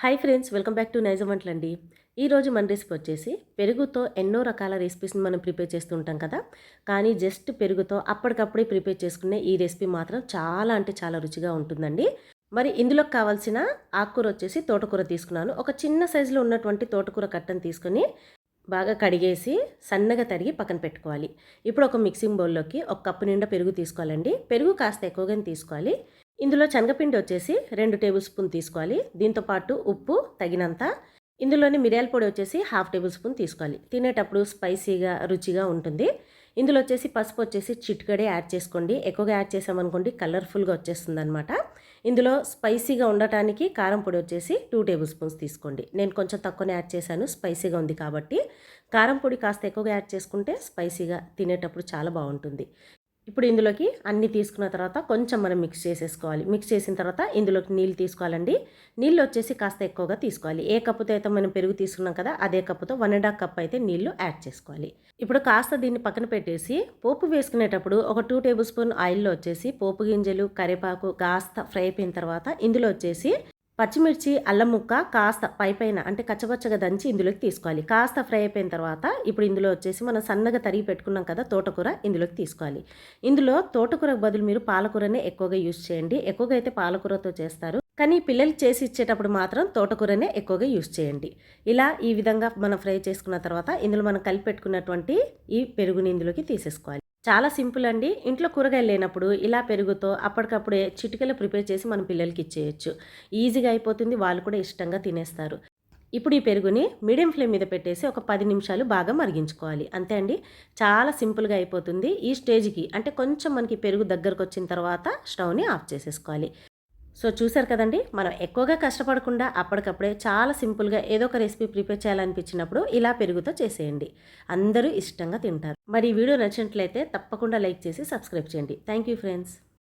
Hi friends, welcome back to Nizam వంటలండి. ఈరోజు మన రెసిపీ వచ్చేసి పెరుగుతో ఎన్నో రకాల రెసిపీస్ని మనం ప్రిపేర్ చేస్తూ ఉంటాం కదా. కానీ జస్ట్ పెరుగుతో అప్పటికప్పుడే ప్రిపేర్ చేసుకునే ఈ రెసిపీ మాత్రం చాలా అంటే చాలా రుచిగా ఉంటుందండి. మరి ఇందులోకి కావాల్సిన ఆకుకూర వచ్చేసి తోటకూర తీసుకున్నాను. ఒక చిన్న సైజులో ఉన్నటువంటి తోటకూర కట్టను తీసుకొని బాగా కడిగేసి సన్నగా తరిగి పక్కన పెట్టుకోవాలి. ఇప్పుడు ఒక మిక్సింగ్ బౌల్లోకి ఒక కప్పు నిండా పెరుగు తీసుకోవాలండి. పెరుగు కాస్త ఎక్కువగానే తీసుకోవాలి. ఇందులో శనగపిండి వచ్చేసి 2 టేబుల్ స్పూన్ తీసుకోవాలి. దీంతో పాటు ఉప్పు తగినంత. ఇందులోని మిరియాల పొడి వచ్చేసి 1/2 టేబుల్ స్పూన్ తీసుకోవాలి. తినేటప్పుడు స్పైసీగా రుచిగా ఉంటుంది. ఇందులో వచ్చేసి పసుపు వచ్చేసి చిటికెడే యాడ్ చేసుకోండి. ఎక్కువగా యాడ్ చేసామనుకోండి కలర్ఫుల్గా వచ్చేస్తుంది అనమాట. ఇందులో స్పైసీగా ఉండటానికి కారం పొడి వచ్చేసి 2 టేబుల్ స్పూన్స్ తీసుకోండి. నేను కొంచెం తక్కువనే యాడ్ చేశాను, స్పైసీగా ఉంది కాబట్టి. కారం పొడి కాస్త ఎక్కువగా యాడ్ చేసుకుంటే స్పైసీగా తినేటప్పుడు చాలా బాగుంటుంది. ఇప్పుడు ఇందులోకి అన్నీ తీసుకున్న తర్వాత కొంచెం మనం మిక్స్ చేసేసుకోవాలి. మిక్స్ చేసిన తర్వాత ఇందులోకి నీళ్ళు తీసుకోవాలండి. నీళ్ళు వచ్చేసి కాస్త ఎక్కువగా తీసుకోవాలి. ఏ కప్పుతో అయితే మనం పెరుగు తీసుకున్నాం కదా, అదే కప్పుతో 1.5 కప్ అయితే నీళ్లు యాడ్ చేసుకోవాలి. ఇప్పుడు కాస్త దీన్ని పక్కన పెట్టేసి పోపు వేసుకునేటప్పుడు ఒక 2 టేబుల్ స్పూన్ ఆయిల్లో వచ్చేసి పోపు గింజలు, కరివేపాకు కాస్త ఫ్రై అయిపోయిన తర్వాత ఇందులో వచ్చేసి పచ్చిమిర్చి, అల్లం ముక్క కాస్త పైపైన అంటే కచ్చపచ్చగా దంచి ఇందులోకి తీసుకోవాలి. కాస్త ఫ్రై అయిపోయిన తర్వాత ఇప్పుడు ఇందులో వచ్చేసి మనం సన్నగా తరిగి పెట్టుకున్నాం కదా తోటకూర, ఇందులోకి తీసుకోవాలి. ఇందులో తోటకూరకు బదులు మీరు పాలకూరనే ఎక్కువగా యూజ్ చేయండి. ఎక్కువగా అయితే పాలకూరతో చేస్తారు, కానీ పిల్లలకి చేసి ఇచ్చేటప్పుడు మాత్రం తోటకూరనే ఎక్కువగా యూజ్ చేయండి. ఇలా ఈ విధంగా మనం ఫ్రై చేసుకున్న తర్వాత ఇందులో మనం కలిపి పెట్టుకున్నటువంటి ఈ పెరుగుని ఇందులోకి తీసేసుకోవాలి. చాలా సింపుల్ అండి. ఇంట్లో కూరగాయలు లేనప్పుడు ఇలా పెరుగుతో అప్పటికప్పుడే చిటికెలో ప్రిపేర్ చేసి మన పిల్లలకి ఇచ్చేయచ్చు. ఈజీగా అయిపోతుంది, వాళ్ళు కూడా ఇష్టంగా తినేస్తారు. ఇప్పుడు ఈ పెరుగుని మీడియం ఫ్లేమ్ మీద పెట్టేసి ఒక 10 నిమిషాలు బాగా మరిగించుకోవాలి. అంతే అండి, చాలా సింపుల్గా అయిపోతుంది. ఈ స్టేజ్కి అంటే కొంచెం మనకి పెరుగు దగ్గరకు వచ్చిన తర్వాత స్టవ్ని ఆఫ్ చేసేసుకోవాలి. సో చూసారు కదండి, మనం ఎక్కువగా కష్టపడకుండా అప్పటికప్పుడే చాలా సింపుల్గా ఏదో ఒక రెసిపీ ప్రిపేర్ చేయాలనిపించినప్పుడు ఇలా పెరుగుతో చేసేయండి. అందరూ ఇష్టంగా తింటారు. మరి ఈ వీడియో నచ్చినట్లయితే తప్పకుండా లైక్ చేసి సబ్స్క్రైబ్ చేయండి. Thank you friends.